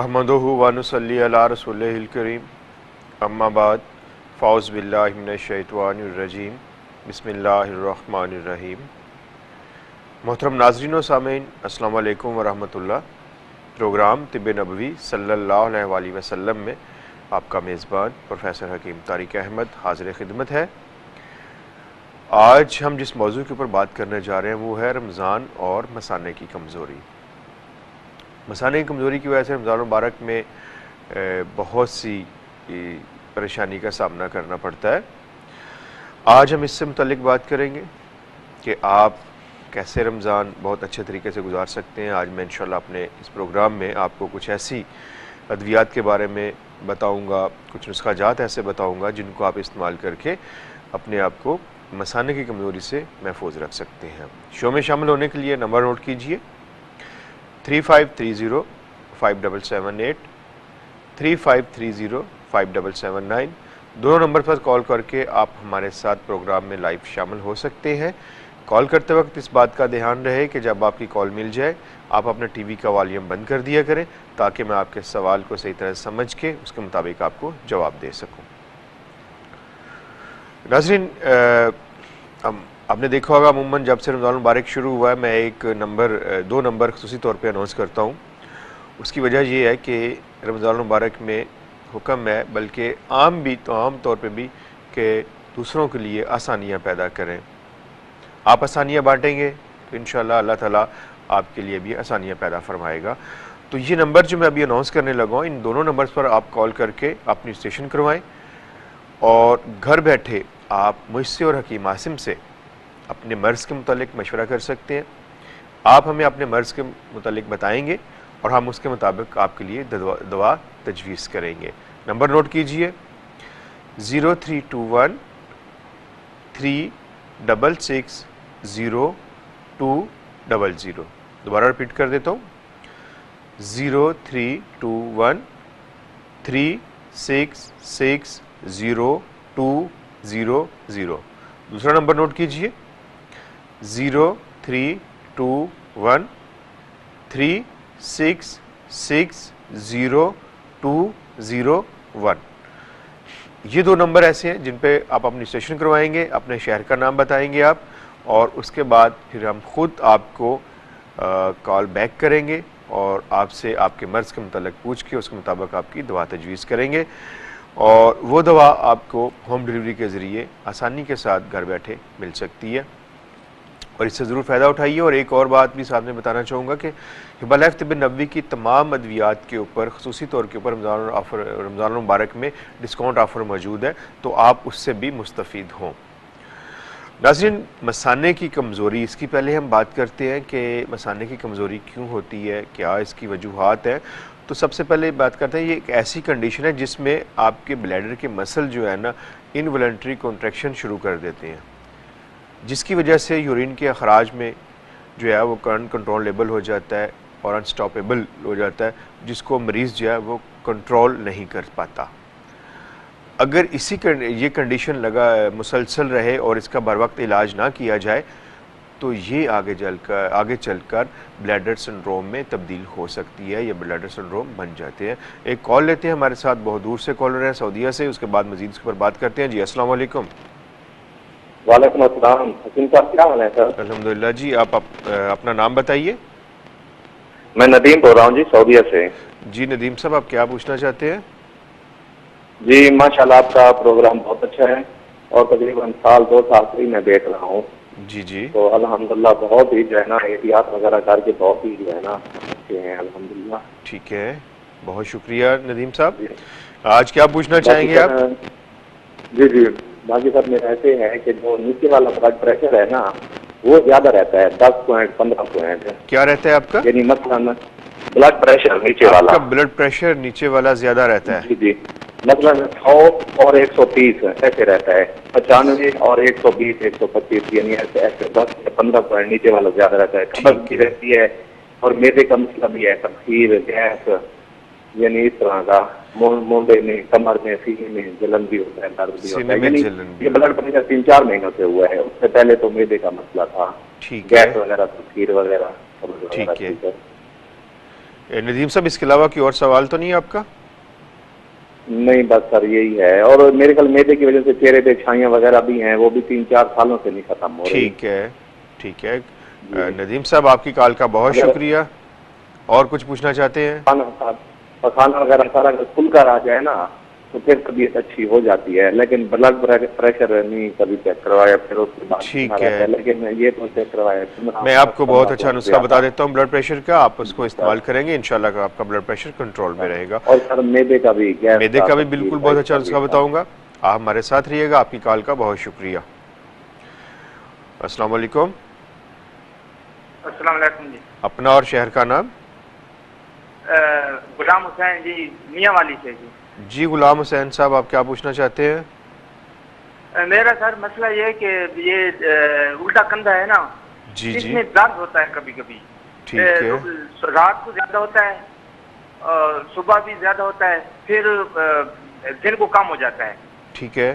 नहमदुहु व नुसल्ली अला रसूलिहिल करीम अम्मा बाद फ़ौज़ बिल्लाहि मिनश शैतानिर रजीम बिस्मिल्लाहिर्रहमानिर रहीम। मोहतरम नाज़रीन व सामीन, अस्सलामु अलैकुम व रहमतुल्लाह। प्रोग्राम तिब्बे नबवी सल्लल्लाहु अलैहि वसल्लम में आपका मेज़बान प्रोफेसर हकीम तारिक अहमद हाज़िर खिदमत है। आज हम जिस मौजू के ऊपर बात करने जा रहे हैं वो है रमज़ान और मसाने की कमज़ोरी। मसाने की कमज़ोरी की वजह से रमज़ान मुबारक में बहुत सी परेशानी का सामना करना पड़ता है। आज हम इससे मुतल्लिक बात करेंगे कि आप कैसे रमज़ान बहुत अच्छे तरीके से गुजार सकते हैं। आज मैं इंशाल्लाह अपने इस प्रोग्राम में आपको कुछ ऐसी अद्वियात के बारे में बताऊंगा, कुछ नुस्खाजात ऐसे बताऊंगा जिनको आप इस्तेमाल करके अपने आप को मसाने की कमज़ोरी से महफूज रख सकते हैं। शो में शामिल होने के लिए नंबर नोट कीजिए 3530-5778, 3530-5779। दोनों नंबर पर कॉल करके आप हमारे साथ प्रोग्राम में लाइव शामिल हो सकते हैं। कॉल करते वक्त इस बात का ध्यान रहे कि जब आपकी कॉल मिल जाए आप अपने टीवी का वॉल्यूम बंद कर दिया करें ताकि मैं आपके सवाल को सही तरह समझ के उसके मुताबिक आपको जवाब दे सकूं। नाज़रीन, आपने देखा होगा अमूमन जब से रमज़ान मुबारक शुरू हुआ है मैं दो नंबर ख़ुसूसी तौर पे अनाउंस करता हूँ। उसकी वजह ये है कि रमज़ान मुबारक में हुक्म है, बल्कि आम तौर पे भी कि दूसरों के लिए आसानियाँ पैदा करें। आप आसानियाँ बांटेंगे तो इंशाअल्लाह अल्लाह ताला आपके लिए भी आसानियाँ पैदा फरमाएगा। तो ये नंबर जो मैं अभी अनाउंस करने लगा हूँ, इन दोनों नंबर्स पर आप कॉल करके अपनी रजिस्ट्रेशन करवाएँ और घर बैठे आप मुझसे और हकीम आसिम से अपने मर्ज़ के मुतालिक मशवरा कर सकते हैं। आप हमें अपने मर्ज़ के मुतालिक बताएंगे और हम उसके मुताबिक आपके लिए दवा तजवीज़ करेंगे। नंबर नोट कीजिए 0321 366 0200। दोबारा रिपीट कर देता हूँ 0321 366 0200। दूसरा नंबर नोट कीजिए 0321 366 0201। ये दो नंबर ऐसे हैं जिन पे आप अपनी रजिस्ट्रेशन करवाएंगे, अपने शहर का नाम बताएंगे आप, और उसके बाद फिर हम खुद आपको कॉल बैक करेंगे और आपसे आपके मर्ज़ के मुतालिक पूछ के उसके मुताबिक आपकी दवा तजवीज़ करेंगे और वो दवा आपको होम डिलीवरी के ज़रिए आसानी के साथ घर बैठे मिल सकती है और इससे ज़रूर फ़ायदा उठाइए। और एक और बात भी साथ में बताना चाहूँगा कि हिबा लाइफ तिब्बे नबवी की तमाम अद्वियात के ऊपर ख़ुसूसी तौर के ऊपर रमज़ान मुबारक में डिस्काउंट ऑफ़र मौजूद है, तो आप उससे भी मुस्तफ़ीद हों। नाज़रीन, मसाने की कमज़ोरी, इसकी पहले हम बात करते हैं कि मसाने की कमज़ोरी क्यों होती है, क्या इसकी वजूहात हैं। तो सबसे पहले बात करते हैं, ये एक ऐसी कंडीशन है जिसमें आपके ब्लैडर के मसल जो है ना इनवॉलंटरी कॉन्ट्रैक्शन शुरू कर देते हैं, जिसकी वजह से यूरिन के अखराज में जो है वो अनकंट्रोलेबल हो जाता है और अनस्टॉपेबल हो जाता है, जिसको मरीज़ जो है वो कंट्रोल नहीं कर पाता। अगर ये कंडीशन मुसलसल रहे और इसका बर वक्त इलाज ना किया जाए तो ये आगे चलकर ब्लैडर सिंड्रोम में तब्दील हो सकती है या ब्लैडर सिंड्रोम बन जाते हैं। एक कॉल लेते हैं, हमारे साथ बहुत दूर से कॉलर हैं सऊदीया से, उसके बाद मजीद इसके ऊपर बात करते हैं। जी अस्सलाम वालेकुम। वालेकुम अस्सलाम। हकीम साहब क्या हाल है सर? अल्हम्दुलिल्लाह जी, आप अपना नाम बताइए। मैं नदीम बोल रहा हूँ जी, सऊदीया से। जी नदीम साहब, आप क्या पूछना चाहते हैं? जी माशाल्लाह आपका प्रोग्राम बहुत अच्छा है और तकरीबन 2 साल से ही मैं देख रहा हूँ। जी जी। तो अल्हम्दुलिल्लाह बहुत ही जो है ना एहतियात वगैरह करके बहुत ही जो है ना अच्छे हैं अल्हम्दुलिल्लाह। ठीक है, बहुत शुक्रिया नदीम साहब। आज क्या पूछना चाहेंगे आप? जी जी, बाकी सर मेरा ऐसे है कि जो नीचे वाला ब्लड प्रेशर है ना वो ज्यादा रहता है, 10 पॉइंट 15 पॉइंट। क्या रहता है आपका? यानी मतलब ब्लड प्रेशर नीचे वाला। ब्लड प्रेशर नीचे वाला ज्यादा रहता है? जी जी, मतलब 100 और 130 ऐसे रहता है, 95 और 120 125, यानी ऐसे 10 से 15 पॉइंट नीचे वाला ज्यादा रहता है। कब्ज भी रहती है और मैदे का मसला भी है, तकसीर, गैस, यानी इस तरह का मोंडे में, कमर में, सीने में जलन भी होता है, दर्द भी होता है। यानी ये ब्लड प्रेशर 3-4 महीनों से हुआ है, उससे पहले तो मैदे का मसला था, गैस वगैरह, तकसीर वगैरह। ठीक है, नदीम साहब, इसके अलावा कोई और सवाल तो नहीं है आपका? नहीं बस सर यही है, और मेरे ख्याल मैदे की वजह से चेहरे पे छाइयाँ वगैरह भी हैं, वो भी 3-4 सालों से नहीं खत्म हो रही। ठीक है, ठीक है। नदीम साहब, आपकी कॉल का बहुत शुक्रिया। और कुछ पूछना चाहते हैं? खाना वगैरह सारा अगर खुलकर आ जाए ना तो फिर तबीयत अच्छी हो जाती है, लेकिन ब्लड प्रेशर नहीं कभी चेक करवाया, फिर उसके बाद ठीक है, लेकिन ये तो चेक करवाया। मैं आपको बहुत अच्छा नुस्खा बता देता हूँ ब्लड प्रेशर का, आप उसको इस्तेमाल करेंगे, इंशाल्लाह आपका ब्लड प्रेशर कंट्रोल में रहेगा। और सर मैदे का भी बिल्कुल बहुत अच्छा नुस्खा बताऊंगा। आप हमारे साथ रहिएगा। आपकी कॉल का बहुत शुक्रिया। अस्सलाम वालेकुम। अस्सलाम वालेकुम जी। अपना और शहर का नाम? गुलाम हुसैन जी, मियांवाली से जी। जी गुलाम हुसैन साहब, आप क्या पूछना चाहते हैं? मेरा सर मसला ये है कि ये उल्टा कंधा है ना, जी जी, इसमें दर्द होता है कभी कभी। ठीक है, रात को ज्यादा होता है, सुबह भी ज्यादा होता है, फिर दिन को कम हो जाता है। ठीक है।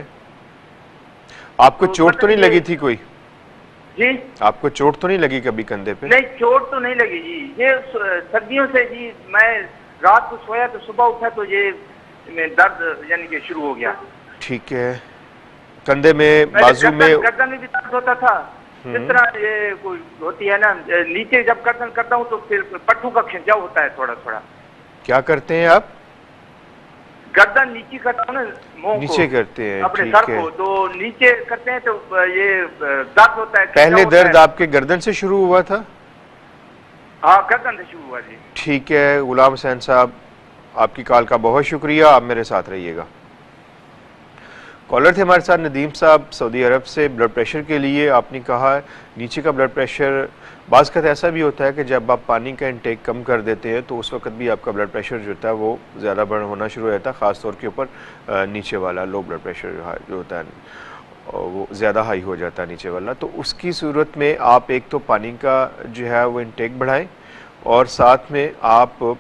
आपको चोट तो नहीं लगी थी कोई? जी, आपको चोट तो नहीं लगी कभी कंधे पे? नहीं चोट तो नहीं लगी जी। ये सर्दियों से जी, मैं रात को सोया तो सुबह उठा तो ये दर्द यानी कि शुरू हो गया। ठीक है। कंधे में, बाजू में? गर्दन में भी दर्द होता था, जिस तरह ये कोई होती है ना, नीचे जब गर्दन करता हूँ तो फिर पट्टों का खिंचाव होता है थोड़ा थोड़ा। क्या करते हैं आप? गर्दन नीचे करता हूँ ना, मुंह नीचे करते हैं, अपने ठीक सर है। को, तो नीचे करते हैं तो ये दर्द होता है। पहले दर्द आपके गर्दन से शुरू हुआ था? हाँ, गर्दन से शुरू हुआ जी। ठीक है गुलाम हुसैन साहब, आपकी कॉल का बहुत शुक्रिया। आप मेरे साथ रहिएगा। कॉलर थे हमारे साथ नदीम साहब सऊदी अरब से। ब्लड प्रेशर के लिए आपने कहा नीचे का ब्लड प्रेशर, बाज़ का ऐसा भी होता है कि जब आप पानी का इंटेक कम कर देते हैं तो उस वक्त भी आपका ब्लड प्रेशर जो होता है वो ज़्यादा बढ़ होना शुरू हो जाता है, ख़ास तौर के ऊपर नीचे वाला लो ब्लड प्रेशर जो होता है वो ज़्यादा हाई हो जाता है नीचे वाला। तो उसकी सूरत में आप एक तो पानी का जो है वो इंटेक बढ़ाएं, और साथ में आप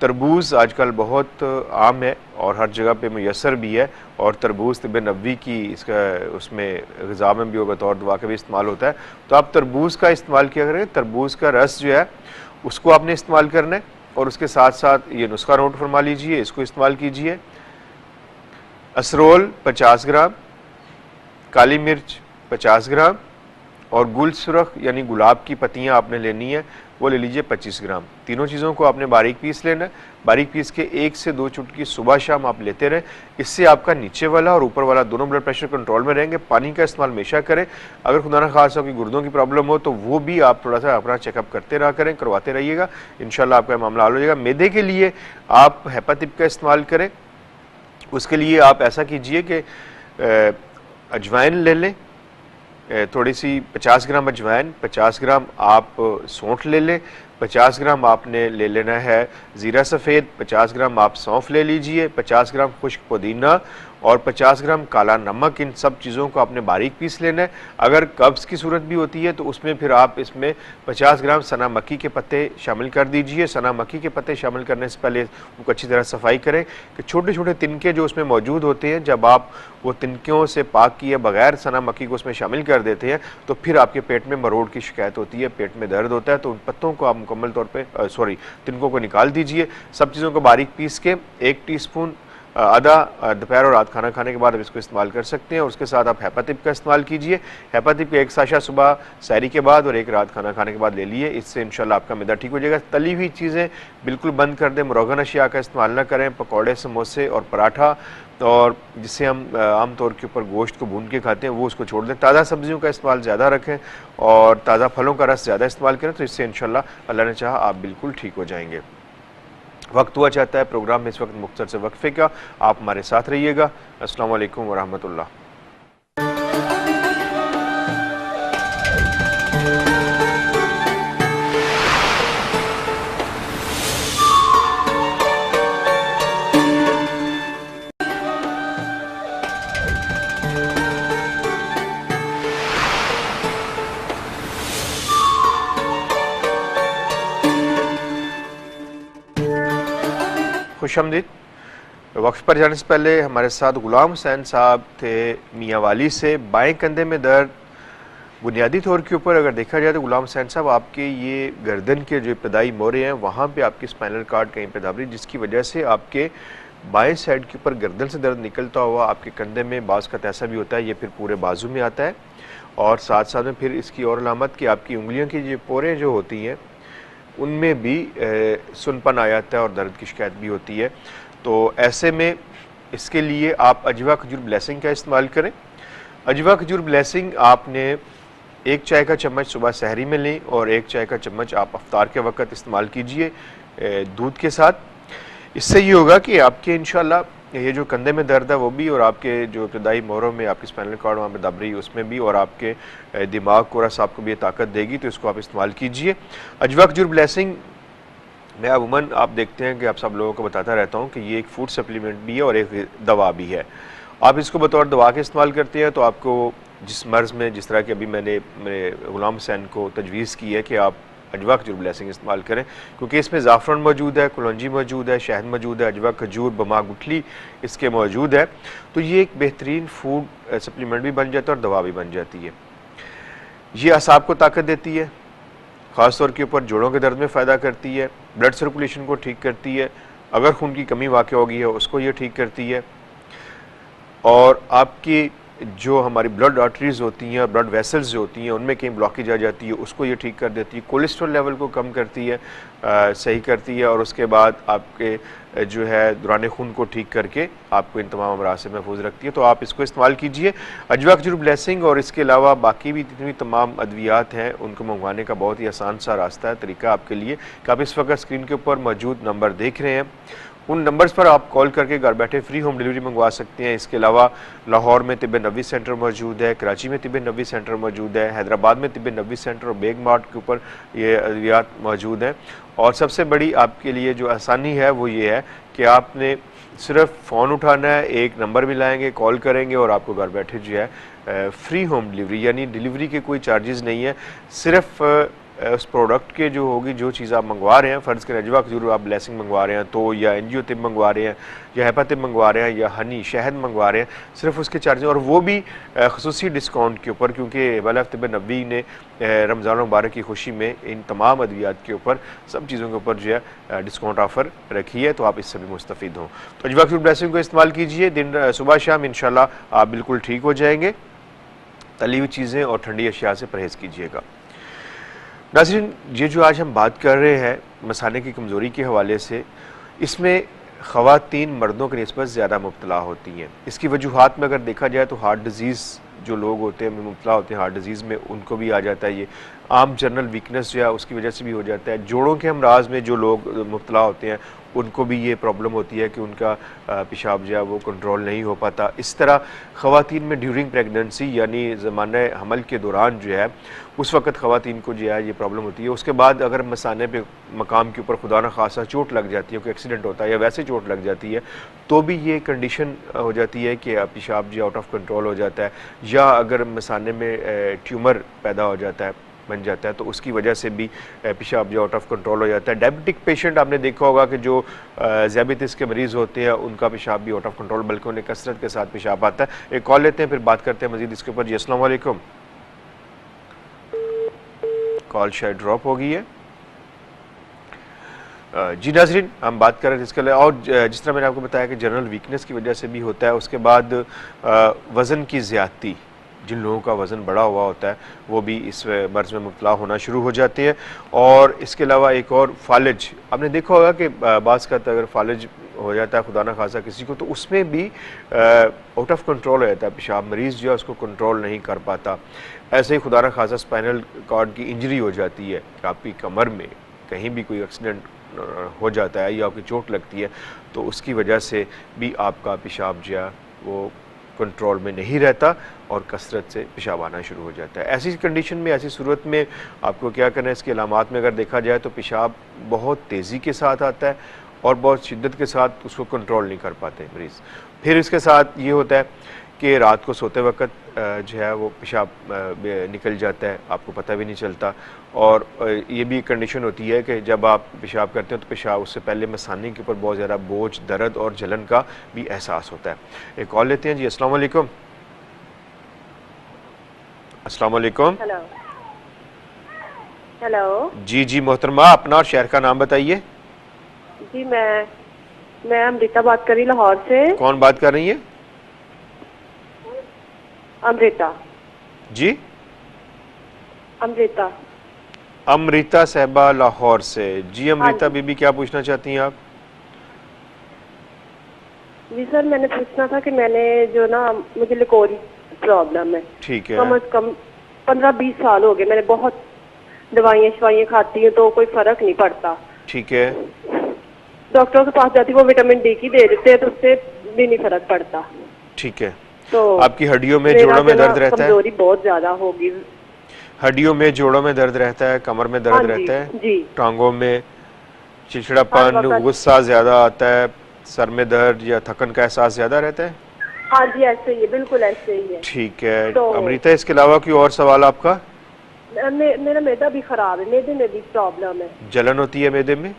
तरबूज़ आजकल बहुत आम है और हर जगह पे मुयसर भी है, और तरबूज़ तिब नबवी की इसका उसमें ग़िज़ा में भी और बतौर दवा का भी इस्तेमाल होता है। तो आप तरबूज़ का इस्तेमाल किया करें। तरबूज़ का रस जो है उसको आपने इस्तेमाल करना है, और उसके साथ साथ ये नुस्खा नोट फरमा लीजिए, इसको इस्तेमाल कीजिए। असरोल 50 ग्राम, काली मिर्च 50 ग्राम, और गुल सुरख यानी गुलाब की पत्तियां आपने लेनी है, वो ले लीजिए 25 ग्राम। तीनों चीज़ों को आपने बारीक पीस लेना है। बारीक पीस के 1 से 2 चुटकी सुबह शाम आप लेते रहें। इससे आपका नीचे वाला और ऊपर वाला दोनों ब्लड प्रेशर कंट्रोल में रहेंगे। पानी का इस्तेमाल हमेशा करें। अगर खुदा न खासा की गुर्दों की प्रॉब्लम हो तो वो भी आप थोड़ा सा अपना चेकअप करते रहा करें, करवाते रहिएगा, इंशाल्लाह आपका मामला हल हो जाएगा। मैदे के लिए आप हेपाटिप का इस्तेमाल करें। उसके लिए आप ऐसा कीजिए कि अजवाइन ले लें, थोड़ी सी 50 ग्राम अजवाइन, 50 ग्राम आप सौंठ ले लें, 50 ग्राम आपने ले लेना है ज़ीरा सफ़ेद, 50 ग्राम आप सौंफ ले लीजिए, 50 ग्राम खुश्क पुदीना और 50 ग्राम काला नमक। इन सब चीज़ों को आपने बारीक पीस लेना है। अगर कब्ज़ की सूरत भी होती है तो उसमें फिर आप इसमें 50 ग्राम सना मक्की के पत्ते शामिल कर दीजिए। सना मक्की के पत्ते शामिल करने से पहले उनको अच्छी तरह सफाई करें कि छोटे छोटे तिनके जो उसमें मौजूद होते हैं, जब आप वो तिनकों से पाक किए बगैर सना मक्की को उसमें शामिल कर देते हैं तो फिर आपके पेट में मरोड़ की शिकायत होती है, पेट में दर्द होता है। तो उन पत्तों को आप मुकम्मल तौर पर तिनकों को निकाल दीजिए। सब चीज़ों को बारीक पीस के 1 टीस्पून आधा दोपहर और रात खाना खाने के बाद आप इसको इस्तेमाल कर सकते हैं। और उसके साथ आप हेपाटिप का इस्तेमाल कीजिए। हेपाटिप का 1 साशा सुबह सैरी के बाद और 1 रात खाना खाने के बाद ले लिए। इससे इंशाल्लाह आपका मैदा ठीक हो जाएगा। तली हुई चीज़ें बिल्कुल बंद कर दें, मुरगन अशिया का इस्तेमाल ना करें, पकौड़े, समोसे और पराठा और जिससे हम आम तौर के ऊपर गोश्त को भून के खाते हैं वो उसको छोड़ दें। ताज़ा सब्जियों का इस्तेमाल ज़्यादा रखें और ताज़ा फलों का रस ज़्यादा इस्तेमाल करें, तो इससे इंशाल्लाह अल्लाह ने चाहा आप बिल्कुल ठीक हो जाएंगे। वक्त हुआ चाहता है प्रोग्राम में इस वक्त मुख्तसर से वक्फे का, आप हमारे साथ रहिएगा। अस्सलाम वालेकुम वरहमतुल्लाह। खुशामदीद। वक्फ पर जाने से पहले हमारे साथ गुलाम हुसैन साहब थे मियांवाली से। बाएं कंधे में दर्द, बुनियादी तौर के ऊपर अगर देखा जाए तो गुलाम हुसैन साहब आपके ये गर्दन के जो इब्तदाई मोरे हैं वहाँ पे आपकी स्पाइनल कार्ड कहीं पे दब रही, जिसकी वजह से आपके बाएं साइड के ऊपर गर्दन से दर्द निकलता हुआ आपके कंधे में बाज़ का ऐसा भी होता है, ये फिर पूरे बाजू में आता है। और साथ साथ में फिर इसकी और अलामत कि आपकी उंगलियों की जो पोरें जो होती हैं उनमें भी सुनपन आ जाता है और दर्द की शिकायत भी होती है। तो ऐसे में इसके लिए आप अजवा खजूर ब्लेसिंग का इस्तेमाल करें। अजवा खजूर ब्लेसिंग आपने 1 चाय का चम्मच सुबह सहरी में लें और 1 चाय का चम्मच आप अफ्तार के वक़्त इस्तेमाल कीजिए दूध के साथ। इससे ये होगा कि आपके इंशाल्लाह ये जो कंधे में दर्द है वो भी, और आपके जो इब्तदाई मोरों में आपकी स्पाइनल कॉर्ड वहाँ पे दब रही है उसमें भी, और आपके दिमाग को रस आपको भी ये ताकत देगी, तो इसको आप इस्तेमाल कीजिए। अजवा खजूर ब्लेसिंग मैं अमूमन आप देखते हैं कि आप सब लोगों को बताता रहता हूँ कि ये एक फूड सप्लीमेंट भी है और एक दवा भी है। आप इसको बतौर दवा के इस्तेमाल करते हैं तो आपको जिस मर्ज़ में, जिस तरह की अभी मैंने मेरे गुलाम हुसैन को तजवीज़ की है कि आप अजवा खजूर ब्लेसिंग इस्तेमाल करें, क्योंकि इसमें ज़ाफ़रान मौजूद है, कलौंजी मौजूद है, शहद मौजूद है, अजवा खजूर बमा गुठली इसके मौजूद है। तो ये एक बेहतरीन फूड सप्लीमेंट भी बन जाता है और दवा भी बन जाती है। ये असाब को ताकत देती है, ख़ास तौर के ऊपर जोड़ों के दर्द में फ़ायदा करती है, ब्लड सर्कुलेशन को ठीक करती है, अगर खून की कमी वाक़ होगी है उसको ये ठीक करती है, और आपकी जो हमारी ब्लड आर्टरीज होती हैं, ब्लड वेसल्स जो होती हैं उनमें कहीं ब्लॉकेज आ जाती है उसको ये ठीक कर देती है, कोलेस्ट्रॉल लेवल को कम करती है, सही करती है, और उसके बाद आपके जो है दौरान खून को ठीक करके आपको इन तमाम अमराज से महफूज रखती है। तो आप इसको इस्तेमाल कीजिए अजवा खजूर ब्लेसिंग। और इसके अलावा बाकी भी जितनी तमाम अद्वियात हैं उनको मंगवाने का बहुत ही आसान सा रास्ता है, तरीका आपके लिए कि आप इस वक्त स्क्रीन के ऊपर मौजूद नंबर देख रहे हैं, उन नंबर्स पर आप कॉल करके घर बैठे फ्री होम डिलीवरी मंगवा सकते हैं। इसके अलावा लाहौर में तिब्बे नबवी सेंटर मौजूद है, कराची में तिब्बे नबवी सेंटर मौजूद है, हैदराबाद में तिब्बे नबवी सेंटर और बेग मार्ट के ऊपर ये अद्वियात मौजूद हैं। और सबसे बड़ी आपके लिए जो आसानी है वो ये है कि आपने सिर्फ फ़ोन उठाना है, एक नंबर मिलाएंगे, कॉल करेंगे और आपको घर बैठे जो है फ्री होम डिलीवरी, यानी डिलीवरी के कोई चार्जेस नहीं है, सिर्फ उस प्रोडक्ट के जो होगी, जो चीज़ आप मंगवा रहे हैं, फ़र्ज़ करें अजवा खजूर आप ब्लेसिंग मंगवा रहे हैं तो, या एनजीओ तिब मंगवा रहे हैं, या हेपा तिब मंगवा रहे हैं, या हनी शहद मंगवा रहे हैं, सिर्फ उसके चार्जेस, और वो भी खसूसी डिस्काउंट के ऊपर, क्योंकि वल्लाह तिब नबवी ने रमज़ान मुबारक की खुशी में इन तमाम अद्वियात के ऊपर, सब चीज़ों के ऊपर जो है डिस्काउंट ऑफ़र रखी है, तो आप इससे भी मुस्तफ़ीद हों। तो अजवा खजूर ब्लेसिंग को इस्तेमाल कीजिए, दिन सुबह शाम इंशाल्लाह आप बिल्कुल ठीक हो जाएंगे। तली हुई चीज़ें और ठंडी अशिया से परहेज़ कीजिएगा। नाज़रीन, ये जो आज हम बात कर रहे हैं मसाने की कमज़ोरी के हवाले से, इसमें ख़वातीन मर्दों की निस्बत ज़्यादा मुब्तला होती हैं। इसकी वजूहात में अगर देखा जाए तो हार्ट डिज़ीज़ जो लोग होते हैं, मुब्तला होते हैं हार्ट डिज़ीज़ में, उनको भी आ जाता है ये। आम जनरल वीकनेस जो है उसकी वजह से भी हो जाता है। जोड़ों के अमराज में जो लोग मुब्तला होते हैं उनको भी ये प्रॉब्लम होती है कि उनका पेशाब जो है वो कंट्रोल नहीं हो पाता। इस तरह ख़वातीन में ड्यूरिंग प्रेगनेंसी, यानी ज़माने हमल के दौरान जो है उस वक़्त ख़वातीन को जो है ये प्रॉब्लम होती है। उसके बाद अगर मसाने पे मकाम के ऊपर खुदा न खासा चोट लग जाती है, कोई एक्सीडेंट होता है या वैसे चोट लग जाती है, तो भी ये कंडीशन हो जाती है कि पेशाब जो आउट ऑफ कंट्रोल हो जाता है, या अगर मसाने में ट्यूमर पैदा हो जाता है, बन जाता है, तो उसकी वजह से भी पेशाब जो आउट ऑफ कंट्रोल हो जाता है। डायबिटिक पेशेंट आपने देखा होगा कि जो ज़ियाबतीस के मरीज़ होते हैं उनका पेशाब भी आउट ऑफ कंट्रोल, बल्कि उन्हें कसरत के साथ पेशाब आता है। एक कॉल लेते हैं, फिर बात करते हैं मज़ीद इसके ऊपर। जी अस्सलाम वालेकुम। कॉल शायद ड्रॉप हो गई है। जी नाज़रीन, हम बात कर रहे थे इसके लिए, और जिस तरह मैंने आपको बताया कि जनरल वीकनेस की वजह से भी होता है। उसके बाद वज़न की ज़्यादती, जिन लोगों का वज़न बड़ा हुआ होता है वो भी इस मर्ज़ में मुब्तला होना शुरू हो जाते हैं। और इसके अलावा एक और फालिज, आपने देखा होगा कि बाज़ का अगर फालिज हो जाता है खुदा न खासा किसी को, तो उसमें भी आउट ऑफ कंट्रोल हो जाता है पेशाब, मरीज़ जो है उसको कंट्रोल नहीं कर पाता। ऐसे ही खुदा न खासा स्पाइनल कॉर्ड की इंजरी हो जाती है, आपकी कमर में कहीं भी कोई एक्सीडेंट हो जाता है या आपकी चोट लगती है, तो उसकी वजह से भी आपका पेशाब जो है वो कंट्रोल में नहीं रहता और कसरत से पेशाब आना शुरू हो जाता है। ऐसी कंडीशन में, ऐसी सूरत में आपको क्या करना है, इसके अलामात में अगर देखा जाए तो पेशाब बहुत तेज़ी के साथ आता है और बहुत शिद्दत के साथ उसको कंट्रोल नहीं कर पाते मरीज़। फिर इसके साथ ये होता है कि रात को सोते वक्त जो है वो पेशाब निकल जाता है, आपको पता भी नहीं चलता। और ये भी कंडीशन होती है कि जब आप पेशाब करते हैं तो पेशाब उससे पहले मसाने के ऊपर बहुत ज़्यादा बोझ, दर्द और जलन का भी एहसास होता है। एक कॉल लेते हैं। जी अस्सलाम वालेकुम। अस्सलाम वालेकुम। Hello hello. जी जी मोहतरमा, अपना और शहर का नाम बताइए। जी मैं अमृता बात कर रही लाहौर से। कौन बात कर रही है? अमृता। जी अमृता। अमृता साहबा लाहौर से। जी अमृता हाँ जी। बीबी, क्या पूछना चाहती हैं आप? जी सर, मैंने पूछना था कि मैंने जो ना, मुझे लिकोरी प्रॉब्लम है। ठीक है। कम से कम 15-20 साल हो गए। मैंने बहुत दवाइयाँ खाती हूँ तो कोई फर्क नहीं पड़ता। ठीक है। डॉक्टर के पास जाती हूँ, वो विटामिन डी की दे देते हैं तो उससे भी नहीं फर्क पड़ता। ठीक है। तो आपकी हड्डियों में, मेरा जोड़ों में जो ना दर्द रहता है? कमजोरी बहुत ज्यादा होगी। हड्डियों में, जोड़ों में दर्द रहता है? कमर में दर्द हाँ जी, रहता है? जी। टांगों में हर चिड़चिड़ापन, वक्त। गुस्सा ज्यादा आता है, सर में दर्द या थकन का एहसास ज्यादा रहता है? हाँ जी, ऐसे ही है, बिल्कुल ऐसे ही है। ठीक है। तो अमृता, इसके अलावा कोई और सवाल आपका? मेरा मैदा भी खराब है, मैदे में भी प्रॉब्लम है। जलन होती है मैदे में?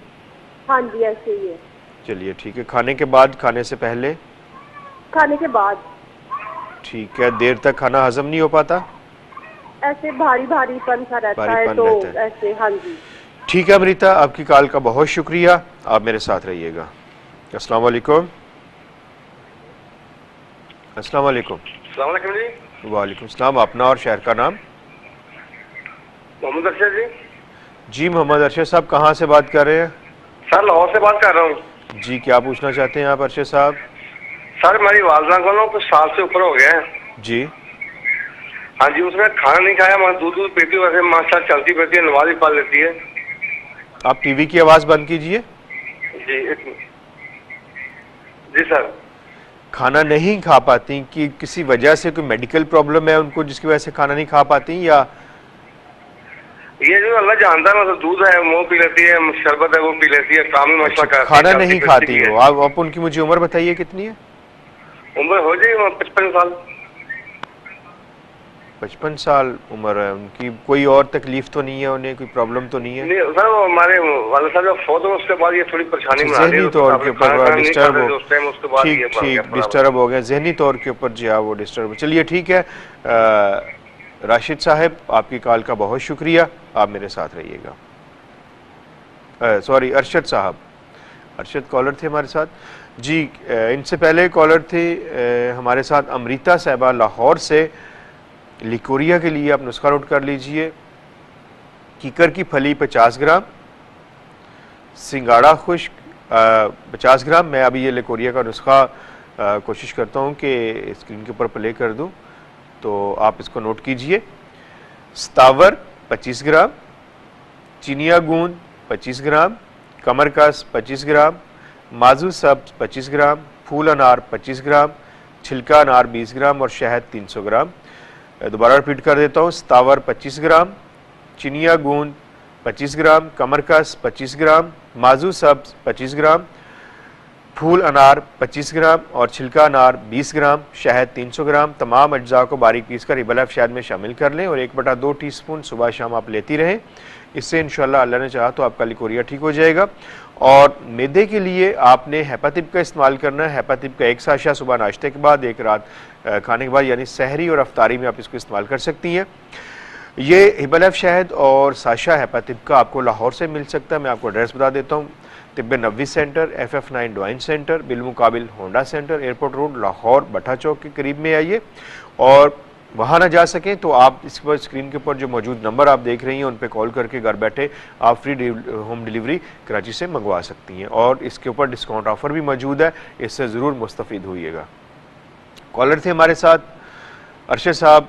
हाँ जी, ऐसे ही है। चलिए ठीक है। खाने के बाद, खाने से पहले? खाने के बाद। ठीक है। देर तक खाना हजम नहीं हो पाता? ऐसे भारी भारीपन सा रहता है भारीपन तो रहता है। ऐसे। हाँ जी। ठीक है अमृता, आपकी कॉल का बहुत शुक्रिया। आप मेरे साथ रहिएगा। अस्सलाम वालेकुम। अस्सलाम वालेकुम। अस्सलाम वालेकुम जी। वालेकुम सलाम। अपना और शहर का नाम? मोहम्मद अरशद जी। जी मोहम्मद अरशद साहब, कहाँ से बात कर रहे हैं? सर लाहौर से बात कर रहा हूँ। जी, क्या पूछना चाहते हैं आप अरशद साहब? सर मेरी वालदा को ना कुछ साल से ऊपर हो गया है। जी। हाँ जी, उसने खाना नहीं खाया, मैं दूध पीती हूँ, वैसे माशा चलती फिरती है, नमाज भी पढ़ लेती है। आप टीवी की आवाज़ बंद कीजिए। जी एक मिनट। जी सर। खाना नहीं खा पाती कि किसी वजह से, कोई मेडिकल प्रॉब्लम है उनको जिसकी वजह से खाना नहीं खा पाती, या ये जो अल्लाह जानता है, मतलब दूध है वो पी लेती है, शरबत है वो पी लेती है, काम में मसला करती है, खाना चलती नहीं फिरती खाती है। हो आप उनकी मुझे उम्र बताइए कितनी है? उम्र हो जाएगी 55 साल। 55 साल उम्र है उनकी। कोई और तकलीफ तो नहीं है उन्हें? कोई प्रॉब्लम तो नहीं है? नहीं सर, वो हमारे वाले साहब जब फौत हुए उसके बाद ये थोड़ी परेशानी में आ रही है। जहनी तौर के ऊपर डिस्टर्ब हो, उसके बाद ये ठीक ठीक डिस्टर्ब हो गए जहनी तौर के ऊपर जी हाँ, वो डिस्टर्ब। चलिए ठीक है। राशिद साहब, आपकी कॉल का बहुत शुक्रिया। आप मेरे साथ रहिएगा। सॉरी, अरशद साहब, अरशद कॉलर थे हमारे साथ जी। इनसे पहले कॉलर थे हमारे साथ अमृता साहबा लाहौर से। लिकोरिया के लिए आप नुस्खा नोट कर लीजिए। कीकर की फली 50 ग्राम, सिंगाड़ा खुश्क 50 ग्राम। मैं अभी ये लिकोरिया का नुस्खा कोशिश करता हूँ कि स्क्रीन के ऊपर प्ले कर दूँ, तो आप इसको नोट कीजिए। सतावर 25 ग्राम, चिनिया गूंद 25 ग्राम, कमरकस 25 ग्राम, माजू सब्ज 25 ग्राम, फूल अनार 25 ग्राम, छिलका अनार 20 ग्राम और शहद 300 ग्राम। दोबारा रिपीट कर देता हूँ। सतावर 25 ग्राम, चिनिया गूंद 25 ग्राम, कमरकस 25 ग्राम, माजू सब्ज 25 ग्राम, फूल अनार 25 ग्राम और छिलका अनार 20 ग्राम, शहद 300 ग्राम। तमाम अज्जा को बारीक पीस कर इबलाफ शहद में शामिल कर लें और 1/2 टीस्पून सुबह शाम आप लेती रहें। इससे इंशाल्लाह अल्लाह ने चाहा तो आपका लिकोरिया ठीक हो जाएगा। और मैदे के लिए आपने हेपातिप का इस्तेमाल करना है। हेपातिप का 1 साशा सुबह नाश्ते के बाद, 1 रात खाने के बाद, यानी सहरी और अफ्तारी में आप इसको इस्तेमाल कर सकती हैं। ये हिबलफ शहद और साशा हेपातिप का आपको लाहौर से मिल सकता है। मैं आपको एड्रेस बता देता हूँ। तिब्बे नबवी सेंटर, FF9 डॉइन सेंटर, बिलमुकाबिल Honda center, airport road, Lahore Bhatta Chowk के करीब में आइए। और वहाँ ना जा सकें तो आप इस पर स्क्रीन के ऊपर जो मौजूद नंबर आप देख रही हैं उन पर कॉल करके घर बैठे आप फ्री होम डिलीवरी कराची से मंगवा सकती हैं। और इसके ऊपर डिस्काउंट ऑफर भी मौजूद है, इससे ज़रूर मुस्तफ़ीद होइएगा। कॉलर थे हमारे साथ अरशद साहब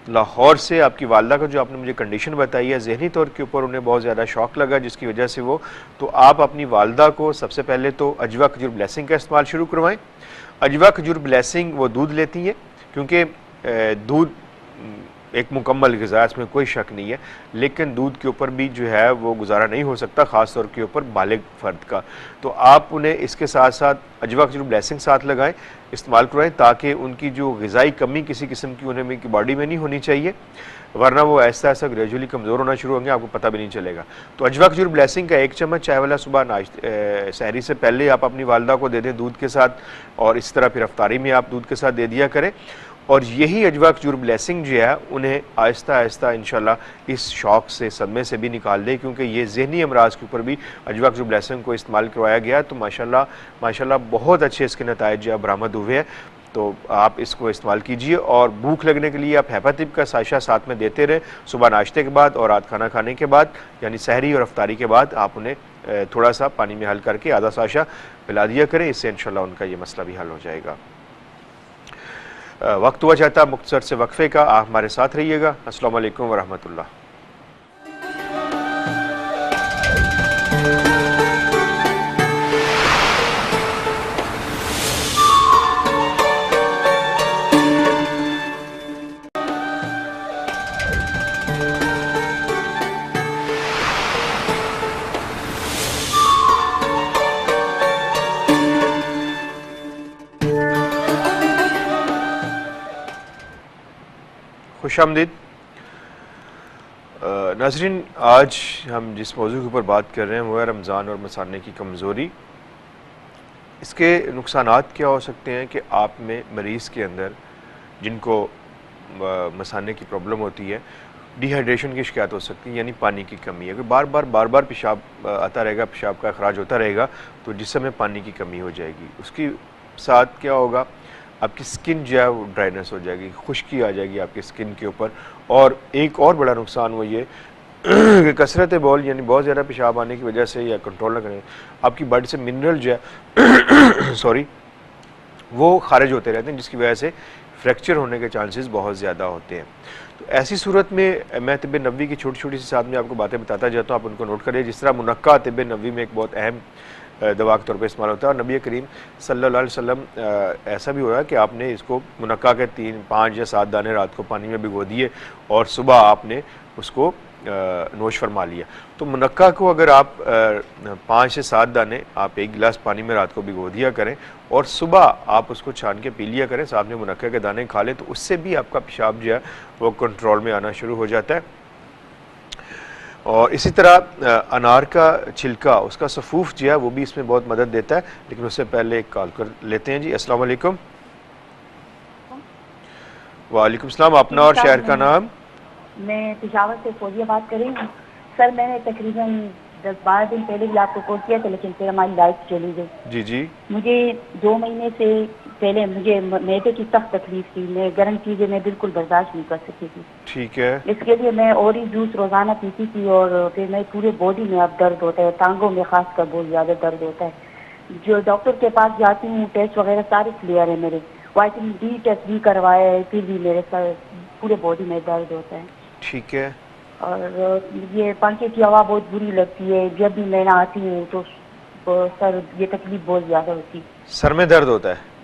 लाहौर से। आपकी वालदा का जो आपने मुझे कंडीशन बताई है, जहनी तौर के ऊपर उन्हें बहुत ज़्यादा शौक लगा जिसकी वजह से वो, तो आप अपनी वालदा को सबसे पहले तो अजवा खजूर ब्लेसिंग का इस्तेमाल शुरू करवाएं। अजवा खजूर ब्लेसिंग वो दूध लेती हैं, क्योंकि दूध एक मुकम्मल ग़िज़ा, इसमें कोई शक नहीं है, लेकिन दूध के ऊपर भी जो है वो गुजारा नहीं हो सकता, ख़ास तौर के ऊपर बालिग फ़र्द का। तो आप उन्हें इसके साथ साथ अजवा खजूर ब्लेसिंग साथ लगाएं, इस्तेमाल करवाएं, ताकि उनकी जो ग़िज़ाई कमी किसी किस्म की उन्हें की बॉडी में नहीं होनी चाहिए, वरना वो ऐसा ऐसा ग्रेजुअली कमज़ोर होना शुरू होंगे, आपको पता भी नहीं चलेगा। तो अजवा खजूर ब्लेसिंग का 1 चम्मच चाय वाला सुबह नाश्ते सहरी से पहले आप अपनी वालदा को दे दें दूध के साथ, और इस तरह फिर अफ्तारी में आप दूध के साथ दे दिया करें। और यही अजवा खजूर ब्लेसिंग जो है उन्हें आहिस्ता आहिस्ता इंशाल्लाह इस शौक से, सदमे से भी निकाल दे, क्योंकि ये ज़हनी अमराज के ऊपर भी अजवा खजूर ब्लेसिंग को इस्तेमाल करवाया गया। तो माशाल्लाह बहुत अच्छे इसके नताइज जो है बरामद हुए हैं। तो आप इसको इस्तेमाल कीजिए। और भूख लगने के लिए आप हेपातिप का साशा साथ में देते रहें, सुबह नाश्ते के बाद और रात खाना खाने के बाद, यानी सहरी और अफ्तारी के बाद आप उन्हें थोड़ा सा पानी में हल करके आधा साशा पिला दिया करें। इससे इंशाल्लाह उनका ये मसला भी हल हो जाएगा। वक्त हुआ चाहता मुख्तसर से वक्फे का, आप हमारे साथ रहिएगा। अस्सलाम वालेकुम वरहमतुल्लाह। खुशामदीद नाज़रीन, आज हम जिस मौजू के ऊपर बात कर रहे हैं वो है रमज़ान और मसाने की कमज़ोरी। इसके नुकसानात क्या हो सकते हैं कि आप में मरीज़ के अंदर जिनको मसाने की प्रॉब्लम होती है, डिहाइड्रेशन की शिकायत हो सकती है, यानी पानी की कमी। अगर बार बार पेशाब आता रहेगा, पेशाब का अखराज होता रहेगा, तो जिस्म में पानी की कमी हो जाएगी। उसके साथ क्या होगा, आपकी स्किन जो है वो ड्राइनेस हो जाएगी, खुश्की आ जाएगी आपकी स्किन के ऊपर। और एक और बड़ा नुकसान वो ये कि कसरत बॉल, यानी बहुत ज़्यादा पेशाब आने की वजह से या कंट्रोल न करने, आपकी बॉडी से मिनरल जो है सॉरी वो खारिज होते रहते हैं, जिसकी वजह से फ्रैक्चर होने के चांसेस बहुत ज़्यादा होते हैं। तो ऐसी सूरत में मैं तिब्बे नबवी की छोटी छोटी सी साथ में आपको बातें बताता जाता हूँ, आप उनको नोट करिए। जिस तरह मुनक्का तिब्बे नबवी में एक बहुत अहम दवा के तौर पे इस्तेमाल होता है, और नबी करीम सल्लल्लाहु अलैहि वसल्लम ऐसा भी हुआ कि आपने इसको मुनक्का के 3, 5 या 7 दाने रात को पानी में भिगो दिए और सुबह आपने उसको नोश फरमा लिया। तो मुनक्का को अगर आप 5 से 7 दाने आप 1 गिलास पानी में रात को भिगो दिया करें और सुबह आप उसको छान के पी लिया करें, साथ में मुनक्का के दाने खा लें, तो उससे भी आपका पेशाब जो है वो कंट्रोल में आना शुरू हो जाता है। और इसी तरह अनार का छिलका, उसका सफूफ जो है वो भी इसमें बहुत मदद देता है। लेकिन उससे पहले एक कॉल कर लेते हैं जी। अस्सलाम वालेकुम। वालेकुम सलाम, अपना और शहर का नाम? मैं पेशावर से फौजिया बात कर रही हूँ सर। मैंने तकरीबन 10-12 दिन पहले भी आपको कॉल किया था, लेकिन फिर हमारी लाइट चली गई। जी जी। मुझे 2 महीने से पहले मुझे मैदे की सख्त तकलीफ थी। मैं गर्म चीजें मैं बिल्कुल बर्दाश्त नहीं कर सकती थी। ठीक है। इसके लिए मैं और ही जूस रोजाना पीती थी, और फिर मैं पूरे बॉडी में अब दर्द होता है, टांगों में खासकर बहुत ज्यादा दर्द होता है। जो डॉक्टर के पास जाती हूँ, टेस्ट वगैरह सारे क्लियर है मेरे, विटामिन डी टेस्ट भी करवाया है, फिर भी मेरे पूरे बॉडी में दर्द होता है। ठीक है। और ये पंखे की हवा बहुत बुरी लगती है, जब भी मैं आती हूँ तो सर ये तकलीफ बहुत ज्यादा होती है। सर में दर्द होता है?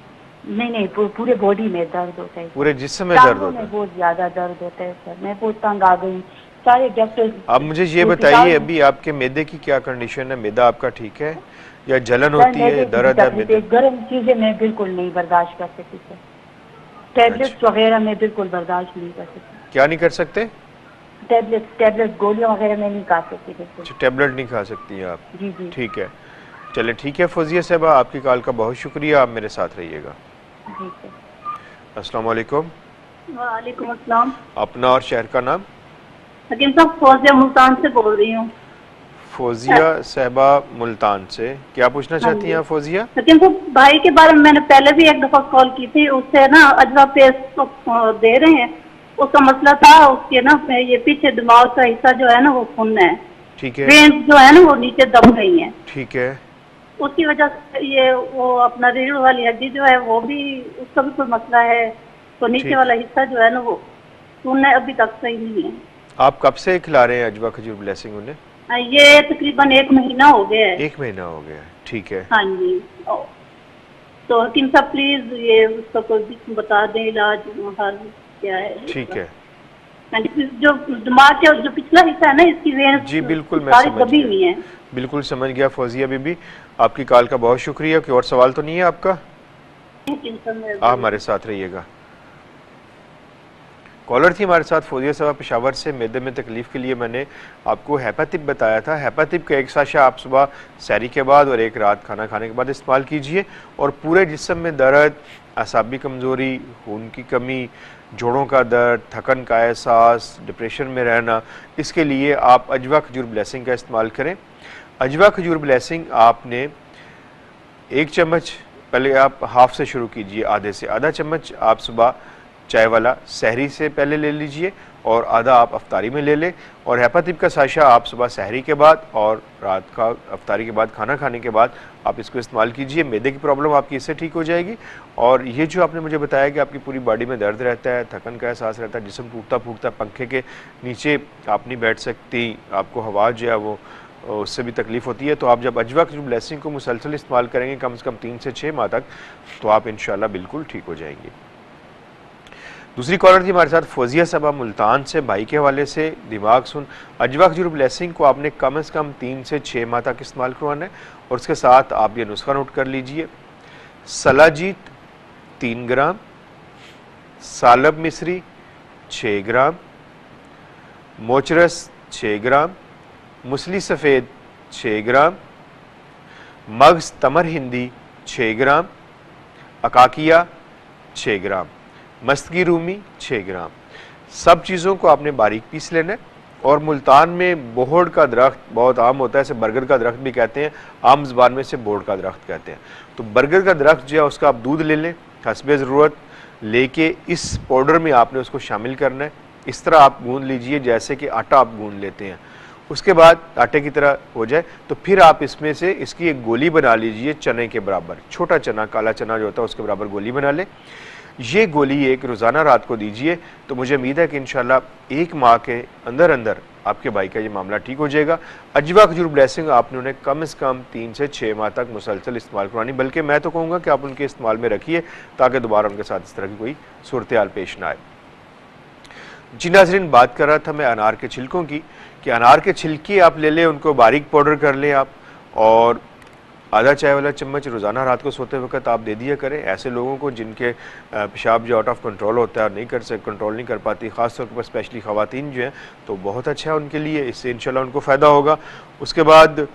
नहीं, पूरे बॉडी में दर्द होता है, पूरे जिस्म में दर्द होता है? बहुत ज्यादा दर्द होता है सर। मैं बहुत तंग आ गई। सारे डॉक्टर। आप मुझे ये बताइए, अभी आपके मैदे की क्या कंडीशन है? मैदा आपका ठीक है या जलन होती है, दर्द है? गर्म चीजें मैं बिल्कुल नहीं बर्दाश्त कर सकती सर। टैबलेट्स वगैरह मैं बिल्कुल बर्दाश्त नहीं कर सकती। क्या नहीं कर सकते? टैबलेट गोलियां वगैरह मैं नहीं खा सकती। अच्छा, टैबलेट नहीं खा सकती हैं आप? जी जी। ठीक है, चले ठीक है। फौजिया साहबा, आपकी कॉल का बहुत शुक्रिया, आप मेरे साथ रहिएगा। अस्सलाम वालेकुम। वालेकुम अस्सलाम। अपना और शहर का नाम? हकीम साहब, फौजिया मुल्तान से बोल रही हूँ। फौजिया साहबा मुल्तान से, क्या पूछना चाहती हैं फौजिया? हकीम साहब, भाई के बारे में मैंने पहले भी एक दफा कॉल की थी, उससे ना अजवा पेस्ट दे रहे हैं, उसका मसला था उसके ना ये पीछे दिमाग का हिस्सा जो है ना वो सुन्न है। ठीक है। वेन्स जो है ना वो नीचे दब गई है। ठीक है। उसकी वजह से ये वो अपना रीढ़ वाली हड्डी जो है वो भी, उसका भी कोई मसला है, तो नीचे वाला हिस्सा जो है ना वो सुन्न अभी तक सही नहीं है। आप कब से खिला रहे हैं अजवा खजूर ब्लेसिंग उन्हें? ये तकरीबन 1 महीना हो गया है। 1 महीना हो गया है, ठीक है। हाँ जी। तो हकीम साहब प्लीज ये उसका कोई बता दें, इलाज हल क्या है? ठीक है। जो दिमाग के जो पिछला हिस्सा है ना, इसकी वेन जी बिल्कुल, मैं सारी समझ दबी हुई है। बिल्कुल समझ गया फौजिया बीबी, आपकी कॉल का बहुत शुक्रिया। कोई और सवाल तो नहीं है आपका? आप हमारे साथ रहिएगा। कॉलर थी हमारे साथ फौजिया साहबा पेशावर से। मैदे में तकलीफ के लिए मैंने आपको हेपातिप बताया था। हेपातिप का 1 साशा आप सुबह सैरी के बाद और 1 रात खाना खाने के बाद इस्तेमाल कीजिए, और पूरे जिस्म में दर्द, असाबी कमज़ोरी, खून की कमी, जोड़ों का दर्द, थकन का एहसास, डिप्रेशन में रहना, इसके लिए आप अजवा खजूर ब्लेसिंग का इस्तेमाल करें। अजवा खजूर ब्लेसिंग आपने 1 चम्मच, पहले आप हाफ से शुरू कीजिए, आधे से आधा चम्मच आप सुबह चाय वाला सहरी से पहले ले लीजिए और आधा आप अफ्तारी में ले लें। और हेपाटिप का साशा आप सुबह सहरी के बाद और रात का अफ्तारी के बाद, खाना खाने के बाद आप इसको इस्तेमाल कीजिए। मैदे की प्रॉब्लम आपकी इससे ठीक हो जाएगी। और ये जो आपने मुझे बताया कि आपकी पूरी बॉडी में दर्द रहता है, थकन का एहसास रहता है, जिस्म टूटता फूटता, पंखे के नीचे आप नहीं बैठ सकती, आपको हवा जो है वो उससे भी तकलीफ़ होती है, तो आप जब अजवा की ब्लेसिंग को मुसलसल इस्तेमाल करेंगे कम से कम 3 से 6 माह तक, तो आप इंशाल्लाह बिल्कुल ठीक हो जाएंगे। दूसरी कॉलर थी हमारे साथ फौजिया साहबा मुल्तान से, भाई के हवाले से दिमाग सुन। अजवा खजूर ब्लेसिंग को आपने कम से कम 3 से 6 माह तक इस्तेमाल करवाना है और उसके साथ आप ये नुस्खा नोट कर लीजिए। सलाजीत 3 ग्राम, सालब मिस्री 6 ग्राम, मोचरस 6 ग्राम, मुसली सफ़ेद 6 ग्राम, मग्ज़ तमर हिंदी 6 ग्राम, अकाकिया 6 ग्राम, मस्तगी रूमी 6 ग्राम। सब चीज़ों को आपने बारीक पीस लेना है। और मुल्तान में बोहड़ का दरख्त बहुत आम होता है, इसे बरगद का दरख्त भी कहते हैं, आम ज़बान में से बोहड़ का दरख्त कहते हैं। तो बरगद का दरख्त जो है उसका आप दूध ले लें हस्बे ज़रूरत, लेके इस पाउडर में आपने उसको शामिल करना है। इस तरह आप गूंद लीजिए जैसे कि आटा आप गूंद लेते हैं। उसके बाद आटे की तरह हो जाए तो फिर आप इसमें से इसकी एक गोली बना लीजिए, चने के बराबर, छोटा चना, काला चना जो होता है उसके बराबर गोली बना ले। ये गोली एक रोज़ाना रात को दीजिए, तो मुझे उम्मीद है कि इंशाल्लाह 1 माह के अंदर अंदर आपके भाई का ये मामला ठीक हो जाएगा। अजवा खजूर ब्लेसिंग आपने उन्हें कम से कम 3 से 6 माह तक मुसलसल इस्तेमाल करवानी, बल्कि मैं तो कहूँगा कि आप उनके इस्तेमाल में रखिए ताकि दोबारा उनके साथ इस तरह की कोई सूरत हाल पेश ना आए। जी नाज़रीन, बात कर रहा था मैं अनार के छिलकों की, कि अनार के छिलके आप ले लें, उनको बारीक पाउडर कर लें आप, और आधा चाय वाला चम्मच रोज़ाना रात को सोते वक्त आप दे दिया करें ऐसे लोगों को जिनके पेशाब जो आउट ऑफ कंट्रोल होता है और नहीं कंट्रोल नहीं कर पाती, ख़ास तौर पर स्पेशली ख़वातीन जो हैं, तो बहुत अच्छा है उनके लिए, इससे इंशाल्लाह उनको फ़ायदा होगा। उसके बाद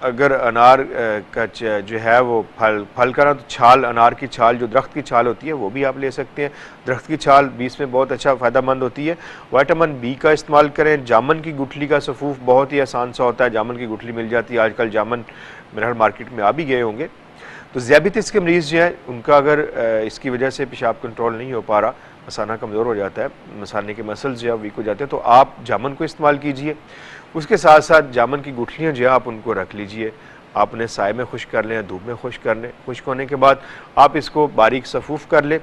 अगर अनार का जो है वो फल का ना, तो छाल, अनार की छाल जो दरख्त की छाल होती है वो भी आप ले सकते हैं। दरख्त की छाल बीस में बहुत अच्छा फ़ायदेमंद होती है। विटामिन बी का इस्तेमाल करें। जामुन की गुठली का सफ़ूफ बहुत ही आसान सा होता है, जामुन की गुठली मिल जाती है आजकल, जामुन मेरे मार्केट में आ भी गए होंगे। तो ज़ियाबितिस के मरीज़ जो हैं उनका अगर इसकी वजह से पेशाब कंट्रोल नहीं हो पा रहा, मसाना कमज़ोर हो जाता है, मसाने के मसल्स जो है वीक हो जाते हैं, तो आप जामुन को इस्तेमाल कीजिए। उसके साथ साथ जामुन की गुठलियाँ जो है आप उनको रख लीजिए, आप उन्हें साए में खुश्क कर लें, धूप में खुश्क कर लें। खुश्क होने के बाद आप इसको बारीक सफ़ूफ कर लें।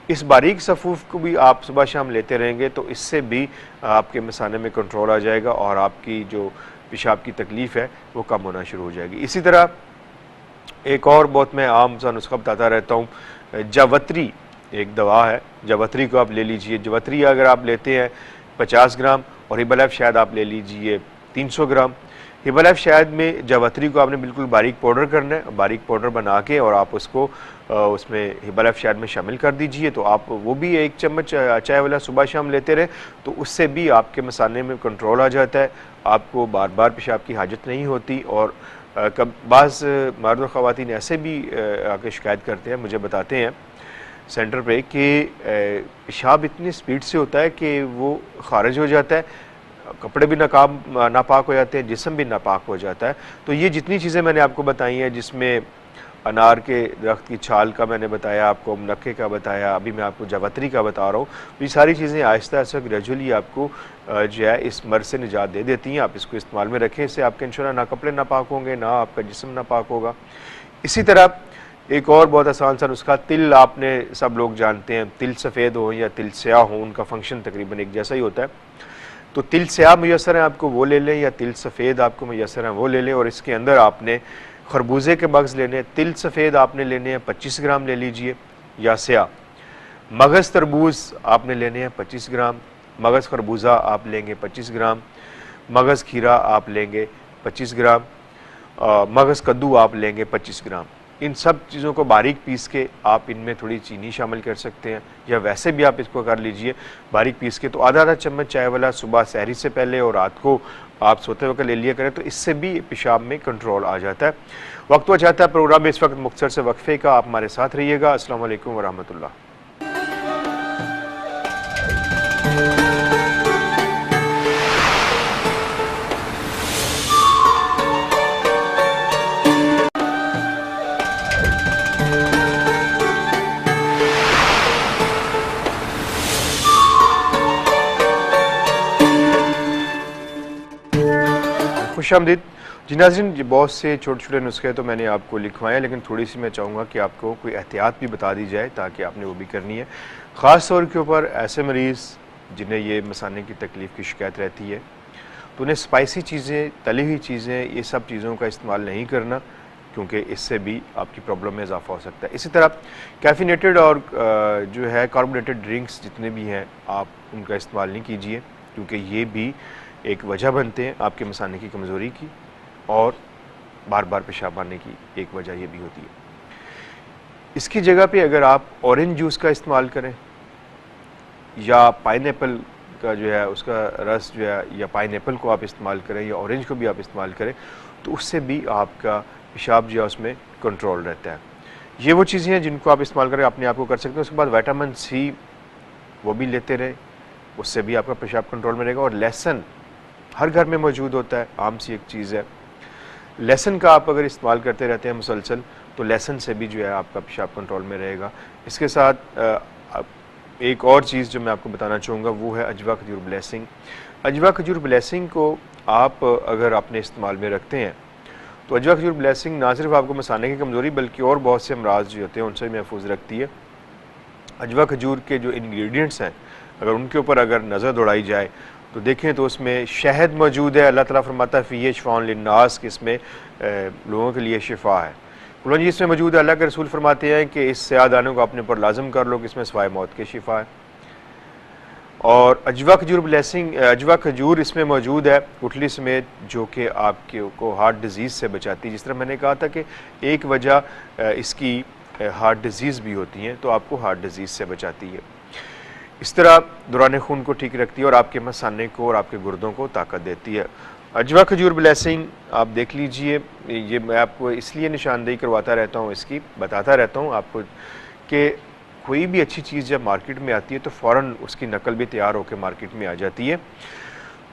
इस बारीक सफ़ूफ को भी आप सुबह शाम लेते रहेंगे तो इससे भी आपके मसाने में कंट्रोल आ जाएगा और आपकी जो पेशाब की तकलीफ़ है वो कम होना शुरू हो जाएगी। इसी तरह एक और बहुत मैं आम सा नुस्खा बताता रहता हूँ, जावत्री एक दवा है, जावत्री को आप ले लीजिए। जावत्री अगर आप लेते हैं 50 ग्राम और हिबलाइफ शहद आप ले लीजिए 300 ग्राम। हिबलाइफ शहद में जावत्री को आपने बिल्कुल बारीक पाउडर करना है, बारीक पाउडर बना के और आप उसको उसमें हिबलाइफ शहद में शामिल कर दीजिए। तो आप वो भी 1 चम्मच चाय वाला सुबह शाम लेते रहे तो उससे भी आपके मसाने में कंट्रोल आ जाता है, आपको बार बार पेशाब की हाजत नहीं होती। और कब बाज़ मर्द और ख़वातीन ऐसे भी आके शिकायत करते हैं, मुझे बताते हैं सेंटर पे कि पेशाब इतनी स्पीड से होता है कि वो खारिज हो जाता है, कपड़े भी नापाक हो जाते हैं, जिस्म भी नापाक हो जाता है। तो ये जितनी चीज़ें मैंने आपको बताई हैं, जिसमें अनार के दरख्त की छाल का मैंने बताया आपको, मुनक्के का बताया, अभी मैं आपको जावत्री का बता रहा हूँ, ये सारी चीज़ें आहिस्ता आहिस्ता ग्रेजुअली आपको जो है इस मर्ज से निजात दे देती हैं। आप इसको इस्तेमाल में रखें, इससे आपके इंशाल्लाह ना कपड़े नापाक होंगे, ना आपका जिस्म नापाक होगा। इसी तरह एक और बहुत आसान सा नुस्खा, तिल आपने सब लोग जानते हैं, तिल सफ़ेद हो या तिल स्याह हो, उनका फंक्शन तकरीबन एक जैसा ही होता है। तो तिल स्याह मैसर है आपको वो ले लें, या तिल सफ़ेद आपको मैसर है वो ले लें। और इसके अंदर आपने खरबूजे के मगज़ लेने हैं। तिल सफ़ेद आपने लेने हैं 25 ग्राम ले लीजिए या स्याह। मगज़ तरबूज आपने लेने हैं 25 ग्राम, मगज़ खरबूजा आप लेंगे 25 ग्राम, मगज़ खीरा आप लेंगे 25 ग्राम, मगज़ कद्दू आप लेंगे 25 ग्राम। इन सब चीज़ों को बारीक पीस के आप इनमें थोड़ी चीनी शामिल कर सकते हैं, या वैसे भी आप इसको कर लीजिए बारीक पीस के। तो आधा आधा चम्मच चाय वाला सुबह सहरी से पहले और रात को आप सोते वक्त ले लिया करें, तो इससे भी पेशाब में कंट्रोल आ जाता है। वक्त हो जाता है प्रोग्राम में इस वक्त मुख्तसर से वक्फे का, आप हमारे साथ रहिएगा। अस्सलाम वालेकुम व रहमतुल्लाह। खुशामदीद जी नाज़रीन। जी बहुत से छोटे छोटे नुस्खे तो मैंने आपको लिखवाए, लेकिन थोड़ी सी मैं चाहूँगा कि आपको कोई एहतियात भी बता दी जाए, ताकि आपने वो भी करनी है। ख़ास तौर के ऊपर ऐसे मरीज़ जिन्हें ये मसाने की तकलीफ़ की शिकायत रहती है, तो उन्हें स्पाइसी चीज़ें, तली हुई चीज़ें, ये सब चीज़ों का इस्तेमाल नहीं करना, क्योंकि इससे भी आपकी प्रॉब्लम में इजाफा हो सकता है। इसी तरह कैफिनेटेड और जो है कार्बोनेटेड ड्रिंक्स जितने भी हैं, आप उनका इस्तेमाल नहीं कीजिए, क्योंकि ये भी एक वजह बनते हैं आपके मसाने की कमज़ोरी की, और बार बार पेशाब आने की एक वजह ये भी होती है। इसकी जगह पे अगर आप ऑरेंज जूस का इस्तेमाल करें, या पाइनएप्पल का जो है उसका रस जो है, या पाइनएप्पल को आप इस्तेमाल करें, या ऑरेंज को भी आप इस्तेमाल करें, तो उससे भी आपका पेशाब जो है उसमें कंट्रोल रहता है। ये वो चीज़ें हैं जिनको आप इस्तेमाल करें, अपने आप को कर सकते हैं। उसके बाद विटामिन सी वो भी लेते रहें, उससे भी आपका पेशाब कंट्रोल में रहेगा। और लहसुन हर घर में मौजूद होता है, आम सी एक चीज़ है। लहसुन का आप अगर इस्तेमाल करते रहते हैं मुसलसल, तो लहसुन से भी जो है आपका पेशाब कंट्रोल में रहेगा। इसके साथ एक और चीज़ जो मैं आपको बताना चाहूँगा वो है अजवा खजूर ब्लेसिंग। अजवा खजूर ब्लेसिंग को आप अगर अपने इस्तेमाल में रखते हैं, तो अजवा खजूर ब्लेसिंग ना सिर्फ आपको मसाने की कमज़ोरी बल्कि और बहुत से अमराज जो होते हैं उनसे महफूज रखती है। अजवा खजूर के जो इंग्रेडिएंट्स हैं, अगर उनके ऊपर अगर नज़र दौड़ाई जाए तो देखें तो उसमें शहद मौजूद है। अल्लाह ताला फरमाता है फ़ीही शिफ़ाउन लिन्नास, कि इसमें लोगों के लिए शिफा है। कुरान जी इसमें मौजूद है। अल्लाह के रसूल फरमाते हैं कि इस सयादानों को अपने पर लाजम कर लो कि इसमें सवाए मौत के शिफा है। और अजवा खजूर ब्लेसिंग, अजवा खजूर इसमें मौजूद है गुठली समेत, जो कि आपके को हार्ट डिजीज़ से बचाती है। जिस तरह मैंने कहा था कि एक वजह इसकी हार्ट डिजीज़ भी होती हैं, तो आपको हार्ट डिजीज़ से बचाती है। इस तरह दौरान खून को ठीक रखती है और आपके मसाने को और आपके गुर्दों को ताकत देती है। अजवा खजूर ब्लेसिंग आप देख लीजिए, ये मैं आपको इसलिए निशानदेही करवाता रहता हूँ, इसकी बताता रहता हूँ आपको कि कोई भी अच्छी चीज़ जब मार्केट में आती है तो फ़ौरन उसकी नकल भी तैयार होकर मार्केट में आ जाती है।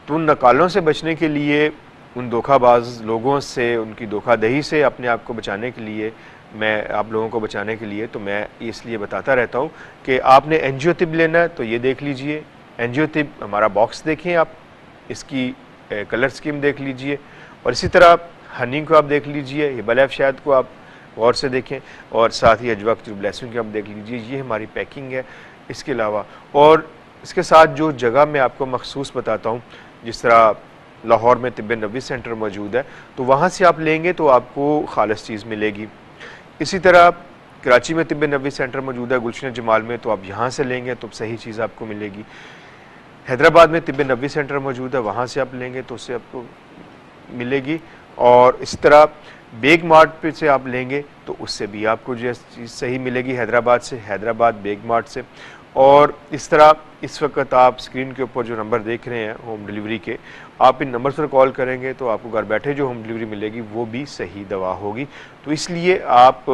तो उन नकालों से बचने के लिए, उन धोखाबाज लोगों से, उनकी धोखादही से अपने आप को बचाने के लिए, मैं आप लोगों को बचाने के लिए, तो मैं इसलिए बताता रहता हूँ कि आपने एंजियोटिब लेना है तो ये देख लीजिए। एंजियोटिब हमारा बॉक्स देखें आप, इसकी कलर स्कीम देख लीजिए, और इसी तरह हनी को आप देख लीजिए, हिबालैफ शहद को आप गौर से देखें, और साथ ही अजवा खजूर ब्लेसिंग को आप देख लीजिए। ये हमारी पैकिंग है। इसके अलावा और इसके साथ जो जगह मैं आपको मखसूस बताता हूँ, जिस तरह लाहौर में तिब्बे नबवी सेंटर मौजूद है, तो वहाँ से आप लेंगे तो आपको खालिस चीज़ मिलेगी। इसी तरह कराची में तिब्बे नबवी सेंटर मौजूद है गुलशन जमाल में, तो आप यहाँ से लेंगे तो सही चीज़ आपको मिलेगी। हैदराबाद में तिब्बे नबवी सेंटर मौजूद है, वहाँ से आप लेंगे तो उससे आपको मिलेगी। और इस तरह बेग मार्ट पे से आप लेंगे तो उससे भी आपको जो चीज़ सही मिलेगी, हैदराबाद से, हैदराबाद बेग मार्ट से। और इस तरह इस वक्त आप स्क्रीन के ऊपर जो नंबर देख रहे हैं होम डिलीवरी के, आप इन नंबर पर कॉल करेंगे तो आपको घर बैठे जो होम डिलीवरी मिलेगी वो भी सही दवा होगी। तो इसलिए आप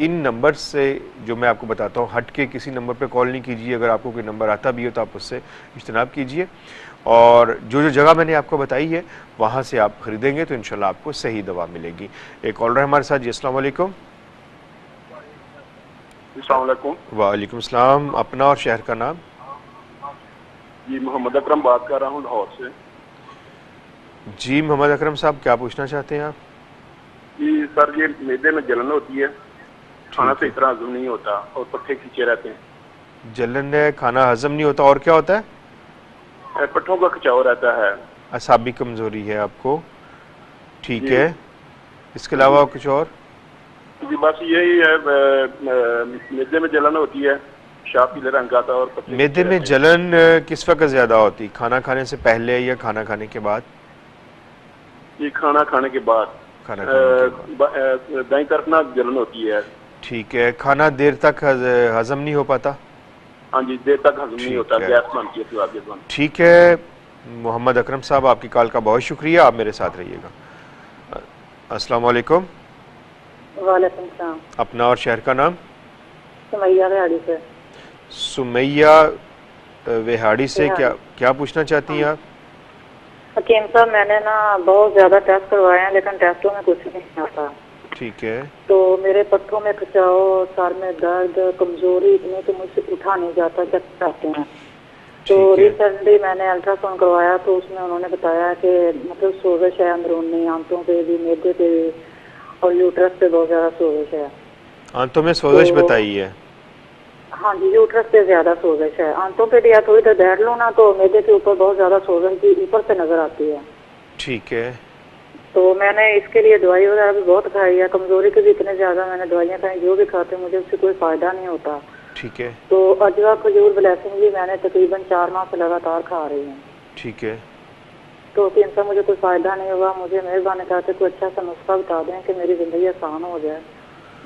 इन नंबर से जो मैं आपको बताता हूँ हट के किसी नंबर पे कॉल नहीं कीजिए। अगर आपको कोई नंबर आता भी हो तो आप उससे इज्तनाब कीजिए, और जो जो जगह मैंने आपको बताई है वहाँ से आप ख़रीदेंगे तो इंशाल्लाह आपको सही दवा मिलेगी। एक कॉलर है हमारे साथ जी। अस्सलाम वालेकुम। वालेकुम सलाम। अपना और शहर का नाम? जी मोहम्मद अकरम बात कर रहा हूँ लाहौर से। जी मोहम्मद अकरम साहब, क्या पूछना चाहते हैं आप? जी सर, ये मैदे में जलन होती है, खाना से इतना हजम नहीं होता और पट्टे खींचे रहते हैं। जलन है, खाना हजम नहीं होता, और क्या होता है? पट्टों का खिंचाव रहता है। असाबी कमजोरी है आपको, ठीक है। इसके अलावा कुछ और? जी बस यही है, मैदे में जलन होती है, शाह पीले रंग का आता है। और मैदे में जलन किस वक्त ज्यादा होती? खाना खाने से पहले या खाना खाने के बाद? ये खाना खाने के बाद। खाना खाने के बाद दाई तरफ ना जलन होती है। ठीक है, खाना देर तक हजम नहीं हो पाता? हाँ जी, देर तक हजम नहीं होता, गैस बनती है, तो गैस बनती। ठीक है मोहम्मद अकरम साहब, आपकी कॉल का बहुत शुक्रिया, आप मेरे साथ रहिएगा। अस्सलाम वालेकुम। वालेकुम सलाम। अपना और शहर का नाम? सुमैया वेहाड़ी से। सुमैया वेहाड़ी से, क्या पूछना चाहती हैं आप? हकीम साहब, मैंने ना बहुत ज्यादा टेस्ट करवाए हैं लेकिन टेस्टों में कुछ नहीं आता। ठीक है। तो मेरे पट्टों में खिंचाव, सर में दर्द, कमजोरी इतनी कि मुझसे उठा नहीं जाता, चक्कर आते हैं। तो रिसेंटली मैंने अल्ट्रासाउंड करवाया तो उसमें उन्होंने बताया कि मतलब सोजिश है अंदरूनी, आंतों पे भी, मैदे पे भी और यूट्रस पे बहुत ज्यादा सोजिश है। आंतों में सोजिश बताई है? हाँ जी, यूट्रस पे ज्यादा सोजिश है। आंतों पे या थोड़ी देर बैठ लो ना तो मैदे के ऊपर बहुत ज्यादा सोजिश भी ऊपर से नजर आती है। ठीक है। तो मैंने इसके लिए दवाई वगैरह भी बहुत खाई है, कमजोरी के भी इतने ज्यादा मैंने दवाइयाँ खाई, जो भी खाते मुझे उससे कोई फायदा नहीं होता। ठीक है। तो अजवा खजूर ब्लेसिंग भी मैंने तकरीबन 4 माह से लगातार खा रही हूँ। ठीक है। तो इनसे मुझे कोई फायदा नहीं होगा, मुझे मेहरबानी करके कोई अच्छा सा नुस्खा बता दें कि मेरी जिंदगी आसान हो जाए,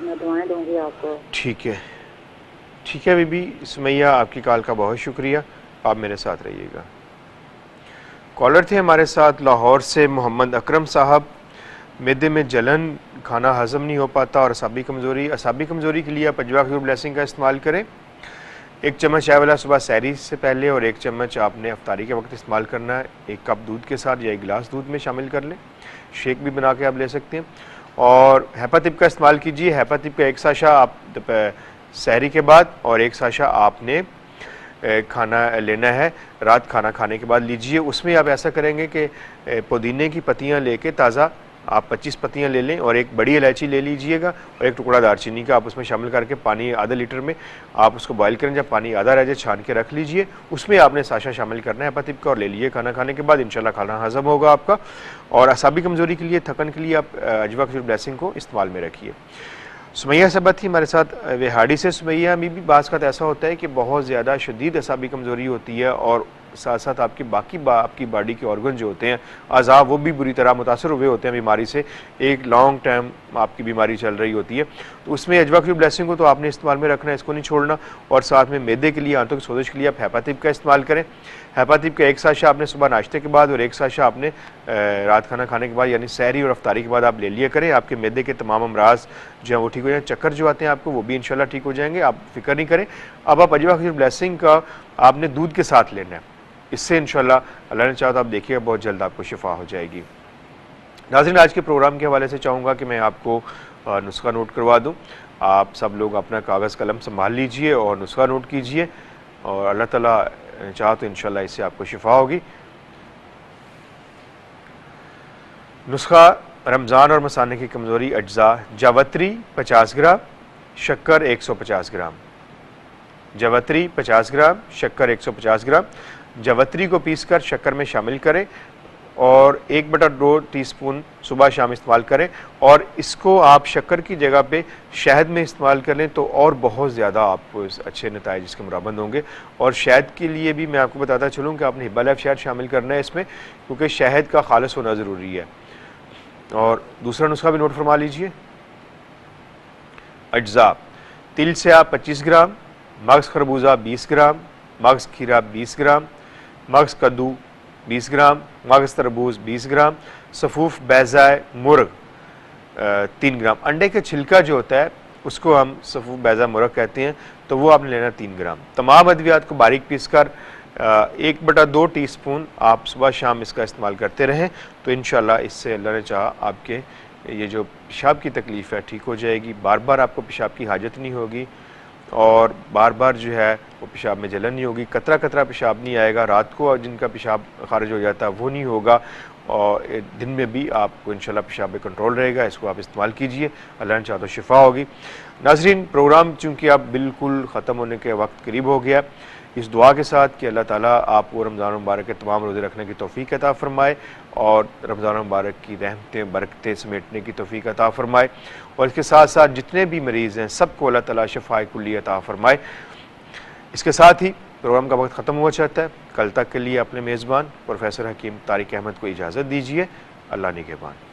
मैं दवाएं दूंगी आपको। ठीक है, ठीक है बीबी सुमैया, आपकी कॉल का बहुत शुक्रिया, आप मेरे साथ रहिएगा। कॉलर थे हमारे साथ लाहौर से मोहम्मद अकरम साहब। मैदे में जलन, खाना हजम नहीं हो पाता और असाबी कमज़ोरी के लिए आप अजवा खजूर ब्लेसिंग का इस्तेमाल करें। 1 चम्मच चाय वाला सुबह सहरी से पहले और 1 चम्मच आपने अफ्तारी के वक्त इस्तेमाल करना है। 1 कप दूध के साथ या 1 गिलास दूध में शामिल कर लें। शेक भी बना के आप ले सकते हैं। और हेपातिप का इस्तेमाल कीजिए। हेपातिप का 1 साशा आप सहरी के बाद और 1 साशा आपने खाना लेना है, रात खाना खाने के बाद लीजिए। उसमें आप ऐसा करेंगे कि पुदीने की पत्तियाँ लेके ताज़ा आप 25 पत्तियां ले लें और 1 बड़ी इलायची ले लीजिएगा और 1 टुकड़ा दालचीनी का आप उसमें शामिल करके पानी आधा लीटर में आप उसको बॉईल करें। जब पानी आधा रह जाए छान के रख लीजिए। उसमें आपने साशा शामिल करना है हेपातिप का और ले लीजिए खाना खाने के बाद। इंशाल्लाह खाना हजम होगा आपका। और असाबी कमज़ोरी के लिए, थकन के लिए आप अजवा खजूर ब्लेसिंग को इस्तेमाल में रखिए। सुमैया साहब थी हमारे साथ वेहाड़ी से। सुमैया में भी बाज़ का ऐसा होता है कि बहुत ज़्यादा शदीद असाबी कमज़ोरी होती है और साथ साथ आपकी आपकी बॉडी के ऑर्गन जो होते हैं, अज़ा, वो भी बुरी तरह मुतासर हुए होते हैं बीमारी से। एक लॉन्ग टाइम आपकी बीमारी चल रही होती है, तो उसमें अजवा खजूर ब्लेसिंग को तो आपने इस्तेमाल में रखना है, इसको नहीं छोड़ना। और साथ में मैदे के लिए, आंतों की सोजिश के लिए आप हेपातिप का इस्तेमाल करें। हेपातिप का 1 साशा आपने सुबह नाश्ते के बाद और 1 साशा आपने रात खाना खाने के बाद, यानी सहरी और अफ्तारी के बाद आप ले लिया करें। आपके मैदे के तमाम अमराज जो हैं वो ठीक हो जाएंगे। चक्कर जो आते हैं आपको वो भी इंशाल्लाह ठीक हो जाएंगे, आप फिक्र नहीं करें। अब आप अजवा खजूर ब्लेसिंग का आपने दूध के साथ लेना है। इससे इंशाल्लाह अल्लाह ने चाहा तो आप देखिएगा बहुत जल्द आपको शिफा हो जाएगी। नाज़रीन, आज के प्रोग्राम के हवाले से चाहूँगा कि मैं आपको नुस्खा नोट करवा दूँ। आप सब लोग अपना कागज़ कलम संभाल लीजिए और नुस्खा नोट कीजिए और अल्लाह ताला चाहा तो इंशाल्लाह इससे आपको शिफा होगी। नुस्खा रमज़ान और मसाने की कमज़ोरी अज्जा: जावत्री 50 ग्राम, शक्कर 150 ग्राम। जावत्री 50 ग्राम, शक्कर 150 ग्राम। जावत्री को पीसकर शक्कर में शामिल करें और 1/2 टीस्पून सुबह शाम इस्तेमाल करें। और इसको आप शक्कर की जगह पे शहद में इस्तेमाल कर लें तो और बहुत ज़्यादा आपको अच्छे नताइज इसके मुराबंद होंगे। और शहद के लिए भी मैं आपको बताता चलूँ कि आपने हिब्बा लाइफ शहद शामिल करना है इसमें, क्योंकि शहद का खालिस होना ज़रूरी है। और दूसरा नुस्खा भी नोट फरमा लीजिए। अज्जा: तिल से आप 25 ग्राम, मगज़ खरबूजा 20 ग्राम, मगज़ खीरा 20 ग्राम, मगज़ कद्दू 20 ग्राम, मगज़ तरबूज 20 ग्राम, सफ़ूफ बैज़ाए मुर्ग 3 ग्राम। अंडे का छिलका जो होता है उसको हम सफ़ूफ बैज़ा मुर्ग कहते हैं, तो वो आपने लेना 3 ग्राम। तमाम अद्वियात को बारीक पीस कर 1/2 टीस्पून आप सुबह शाम इसका इस्तेमाल करते रहें तो इंशाल्लाह इससे अल्लाह ने चाहा आपके ये जो पेशाब की तकलीफ़ है ठीक हो जाएगी। बार बार आपको पेशाब की हाजत नहीं होगी और बार बार जो है वो पेशाब में जलन नहीं होगी। कतरा कतरा पेशाब नहीं आएगा। रात को जिनका पेशाब खारिज हो जाता है वो नहीं होगा और दिन में भी आपको इंशाल्लाह पेशाब में कंट्रोल रहेगा। इसको आप इस्तेमाल कीजिए, अल्लाह ने चाहा तो शिफा होगी। नाज़रीन, प्रोग्राम चूँकि अब बिल्कुल ख़त्म होने के वक्त करीब हो गया, इस दुआ के साथ कि अल्लाह ताला आपको रमज़ान मुबारक के तमाम रोज़े रखने की तौफ़ीक अता फ़रमाए और रमज़ान मुबारक की रहमतें बरकतें समेटने की तौफ़ीक अता फ़रमाए और इसके साथ साथ जितने भी मरीज़ हैं सबको अल्लाह ताला शफ़ाए कुल्ली अता फ़रमाए। इसके साथ ही प्रोग्राम का वक्त ख़त्म हुआ चाहता है। कल तक के लिए अपने मेज़बान प्रोफेसर हकीम तारिक अहमद को इजाज़त दीजिए। अल्लाह निगहबान।